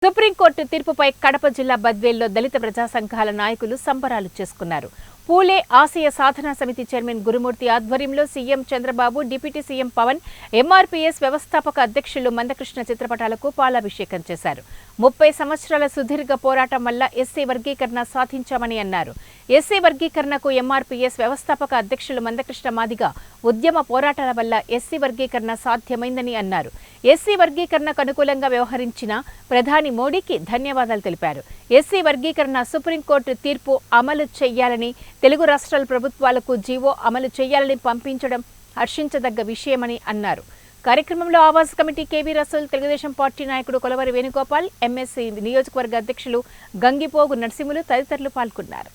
Supreme court తీర్పుపై Kadapa జిల్లా బద్వేల్లో దళిత ప్రజా సంఘాల నాయకులు సంబరాలు చేసుకున్నారు. పూలే ఆశయ సాధనా సమితి చైర్మన్ గురుమూర్తి ఆధ్వర్యంలో CM Chandrababu, deputy CM Pawan, MRPS వ్యవస్థాపక అధ్యక్షులు మందకృష్ణ చిత్రపటాలకు పాలాభిషేకం చేశారు. 30 సంవత్సరాల సుదీర్ఘ పోరాటం వల్ల ఎస్సీ వర్గీకరణ సాధించామని అన్నారు. ఎస్సీ వర్గీకరణకు ఎంఆర్పీఎస్ వ్యవస్థాపక అధ్యక్షులు మందకృష్ణ మాదిగ ఉద్యమ పోరాటాల వల్ల ఎస్సీ వర్గీకరణ సాధ్యమైందని అన్నారు. ఎస్సీ వర్గీకరణకు అనుకూలంగా వ్యవహరించిన ప్రధాని మోడీకి ధన్యవాదాలు తెలిపారు. ఎస్సీ వర్గీకరణ సుప్రీంకోర్టు తీర్పు అమలు చేయాలని, తెలుగు రాష్ట్రాల ప్రభుత్వాలకు జీవో అమలు చేయాలని పంపించడం హర్షించదగ్గ విషయమని అన్నారు. కార్యక్రమంలో Awaaz committee KV Rasool, Telugu Desam party నాయకుడు కొలవరి వేణుగోపాల్, ఎంఎస్సీ నియోజకవర్గ అధ్యక్షులు గంగిపోగు నరసింహులు తదితరులు పాల్గొన్నారు.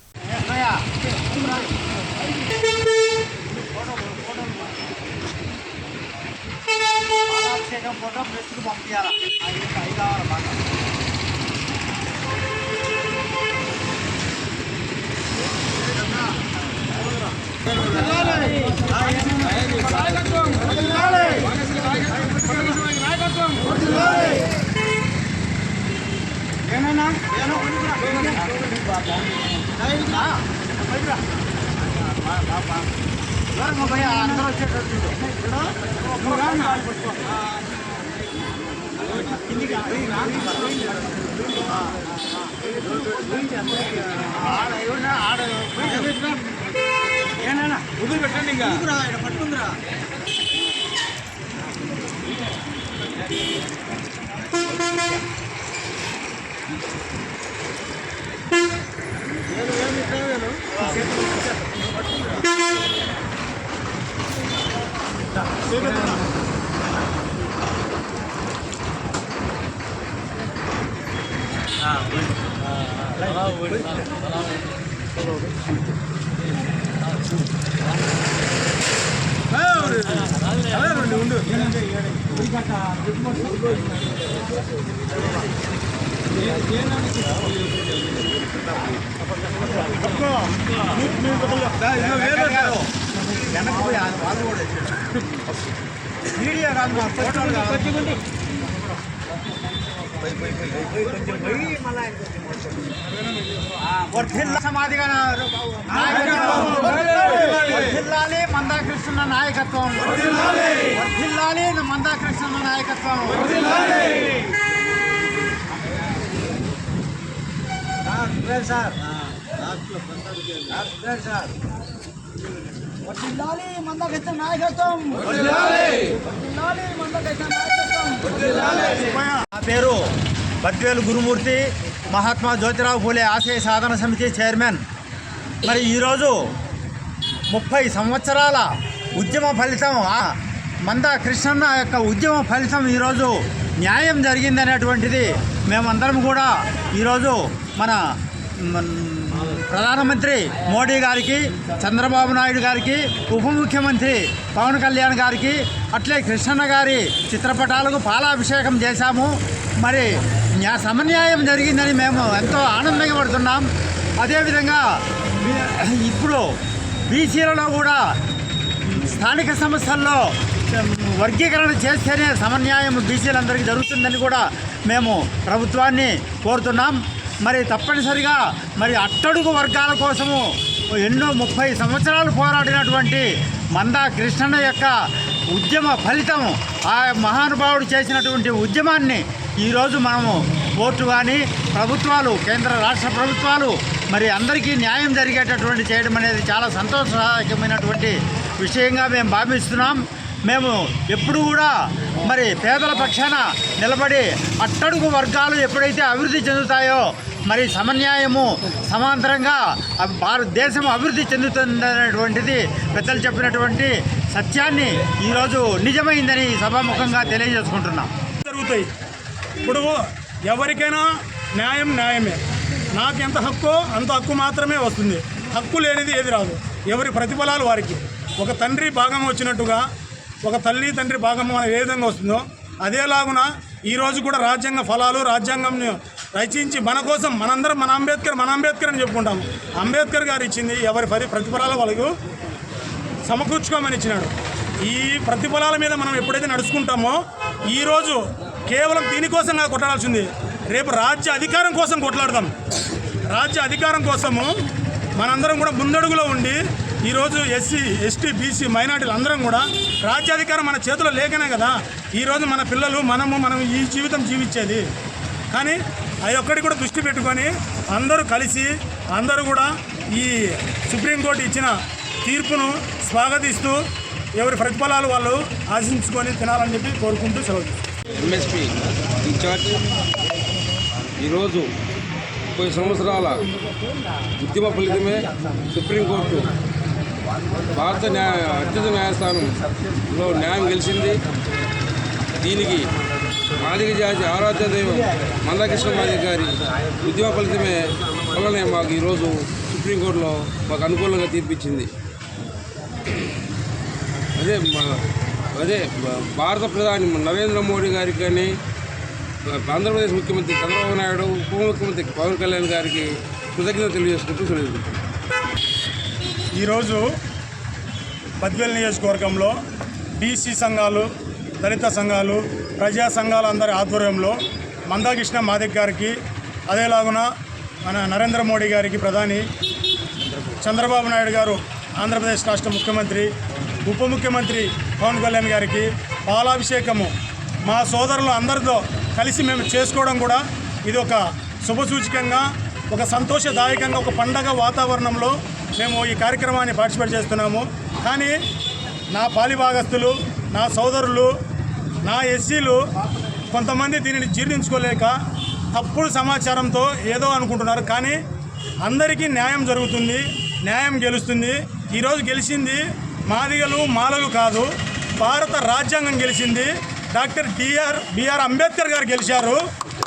పట్టుకుందిరా మీడియా సమాధిగా వర్ధిల్లాలి మందాకృష్ణ నాయకత్వం, వర్ధిల్లాలి మందాకృష్ణ నాయకత్వం. వర్ధిల్లాలి మందాకృష్ణ నాయకత్వం. నా పేరు బద్వేలు గురుమూర్తి, మహాత్మా జ్యోతిరావు పూలే ఆశయ సాధన సమితి చైర్మన్. మరి ఈరోజు 30 సంవత్సరాల ఉద్యమ ఫలితం, మందకృష్ణన్న యొక్క ఉద్యమ ఫలితం ఈరోజు న్యాయం జరిగిందనేటువంటిది మేమందరం కూడా ఈరోజు మన ప్రధానమంత్రి మోడీ గారికి, చంద్రబాబు నాయుడు గారికి, ఉప ముఖ్యమంత్రి పవన్ కళ్యాణ్ గారికి, అట్లే కృష్ణన్న గారి చిత్రపటాలకు పాలాభిషేకం చేశాము. మరి సమన్యాయం జరిగిందని మేము ఎంతో ఆనందంగా పడుతున్నాం. అదేవిధంగా ఇప్పుడు బీసీలలో కూడా స్థానిక సంస్థల్లో వర్గీకరణ చేస్తేనే సమన్యాయం బీసీలందరికీ జరుగుతుందని కూడా మేము ప్రభుత్వాన్ని కోరుతున్నాం. మరి తప్పనిసరిగా మరి అట్టడుగు వర్గాల కోసము ఎన్నో 30 సంవత్సరాలు పోరాడినటువంటి మందకృష్ణన్న యొక్క ఉద్యమ ఫలితం, ఆ మహానుభావుడు చేసినటువంటి ఉద్యమాన్ని ఈరోజు మనము కోర్టు కానీ ప్రభుత్వాలు, కేంద్ర రాష్ట్ర ప్రభుత్వాలు మరి అందరికీ న్యాయం జరిగేటటువంటి చేయడం అనేది చాలా సంతోషదాయకమైనటువంటి విషయంగా మేము భావిస్తున్నాం. మేము ఎప్పుడు కూడా మరి పేదల పక్షాన నిలబడి అట్టడుగు వర్గాలు ఎప్పుడైతే అభివృద్ధి చెందుతాయో మరి సమన్యాయము సమాంతరంగా భారతదేశం అభివృద్ధి చెందుతుందనేటువంటిది పెద్దలు చెప్పినటువంటి సత్యాన్ని ఈరోజు నిజమైందని సభాముఖంగా తెలియజేసుకుంటున్నాం. జరుగుతాయి. ఇప్పుడు ఎవరికైనా న్యాయం న్యాయమే. నాకు ఎంత హక్కు అంత హక్కు మాత్రమే వస్తుంది. హక్కు లేనిది ఏది రాదు. ఎవరి ప్రతిఫలాలు వారికి. ఒక తండ్రి భాగం వచ్చినట్టుగా ఒక తల్లి తండ్రి భాగం ఏ విధంగా వస్తుందో అదేలాగున ఈరోజు కూడా రాజ్యాంగ ఫలాలు, రాజ్యాంగం రచించి మన కోసం మనందరం మన అంబేద్కర్ అని చెప్పుకుంటాము. అంబేద్కర్ గారు ఇచ్చింది ఎవరి ప్రతిఫలాలు వాళ్ళకు సమకూర్చుకోమని ఇచ్చినాడు. ఈ ప్రతిఫలాల మీద మనం ఎప్పుడైతే నడుచుకుంటామో ఈరోజు కేవలం దీనికోసంగా కొట్టాల్సింది రేపు రాజ్య అధికారం కోసం కొట్లాడదాం. రాజ్య అధికారం కోసము మనందరం కూడా ముందడుగులో ఉండి ఈరోజు ఎస్సీ ఎస్టీ బీసీ మైనార్టీలు అందరం కూడా రాజ్యాధికారం మన చేతిలో లేకనే కదా ఈరోజు మన పిల్లలు మనం ఈ జీవితం జీవించేది. కానీ అది ఒక్కటి కూడా దృష్టి పెట్టుకొని అందరూ కలిసి అందరూ కూడా ఈ సుప్రీంకోర్టు ఇచ్చిన తీర్పును స్వాగతిస్తూ ఎవరి ప్రతిఫలాలు వాళ్ళు ఆశించుకొని తినాలని చెప్పి కోరుకుంటూ సెలవు. ఎంఎస్పీ ఇన్ఛార్జ్ ఈరోజు 30 సంవత్సరాల ఉద్యమ ఫలితమే సుప్రీంకోర్టు భారత అత్యున్నత న్యాయస్థానంలో న్యాయం గెలిచింది. దీనికి మాదిగ జాతి ఆరాధ్య దైవం మందాకృష్ణ మాదిగ గారి ఉద్యమ ఫలితమే వల్లనే మాకు ఈరోజు సుప్రీంకోర్టులో మాకు అనుకూలంగా తీర్పిచ్చింది. అదే భారత ప్రధాని నరేంద్ర మోడీ గారికి కానీ ఆంధ్రప్రదేశ్ ముఖ్యమంత్రి చంద్రబాబు నాయుడు ఉప ముఖ్యమంత్రి పవన్ కళ్యాణ్ గారికి కృతజ్ఞత తెలియజేసుకుంటూ సెలవు. ఈరోజు బద్వేల్ నియోజకవర్గంలో బీసీ సంఘాలు, దళిత సంఘాలు, ప్రజా సంఘాల అందరి ఆధ్వర్యంలో మందాకృష్ణ మాదిగ గారికి, అదేలాగున మన నరేంద్ర మోడీ గారికి ప్రధాని, చంద్రబాబు నాయుడు గారు ఆంధ్రప్రదేశ్ రాష్ట్ర ముఖ్యమంత్రి, ఉప ముఖ్యమంత్రి పవన్ కళ్యాణ్ గారికి పాలాభిషేకము మా సోదరులు అందరితో కలిసి మేము చేసుకోవడం కూడా ఇది ఒక శుభసూచకంగా, ఒక సంతోషదాయకంగా, ఒక పండగ వాతావరణంలో మేము ఈ కార్యక్రమాన్ని పార్టిసిపేట్ చేస్తున్నాము. కానీ నా పాలిభాగస్తులు, నా సోదరులు, నా ఎస్సీలు కొంతమంది దీనిని జీర్ణించుకోలేక తప్పుడు సమాచారంతో ఏదో అనుకుంటున్నారు. కానీ అందరికీ న్యాయం జరుగుతుంది, న్యాయం గెలుస్తుంది. ఈరోజు గెలిచింది మాదిగలు మాలలు కాదు, భారత రాజ్యాంగం గెలిచింది. డాక్టర్ బిఆర్ అంబేద్కర్ గారు గెలిచారు.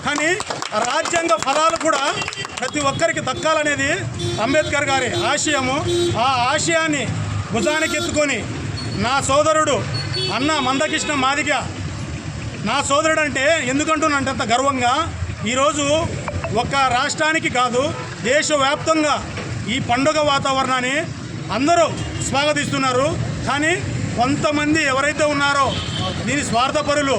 కానీ ఆ రాజ్యాంగ ఫలాలు కూడా ప్రతి ఒక్కరికి దక్కాలనేది అంబేద్కర్ గారి ఆశయము. ఆ ఆశయాన్ని భుజానికి ఎత్తుకొని నా సోదరుడు అన్న మందకృష్ణ మాదిగ నా సోదరుడు అంటే ఎందుకంటున్నంటే అంత గర్వంగా ఈరోజు ఒక రాష్ట్రానికి కాదు దేశవ్యాప్తంగా ఈ పండుగ వాతావరణాన్ని అందరూ స్వాగతిస్తున్నారు. కానీ కొంతమంది ఎవరైతే ఉన్నారో దీని స్వార్థపరులు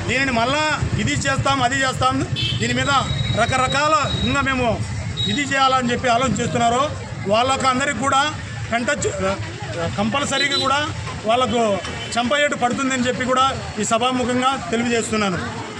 దీనిని మళ్ళా ఇది చేస్తాం అది చేస్తాం దీని మీద రకరకాల ఇంకా మేము ఇది చేయాలని చెప్పి ఆలోచన చేస్తున్నారో వాళ్ళకు అందరికి కూడా కంపల్సరీగా కూడా వాళ్ళకు చంపయేటు పడుతుందని చెప్పి కూడా ఈ సభాముఖంగా తెలియజేస్తున్నాను.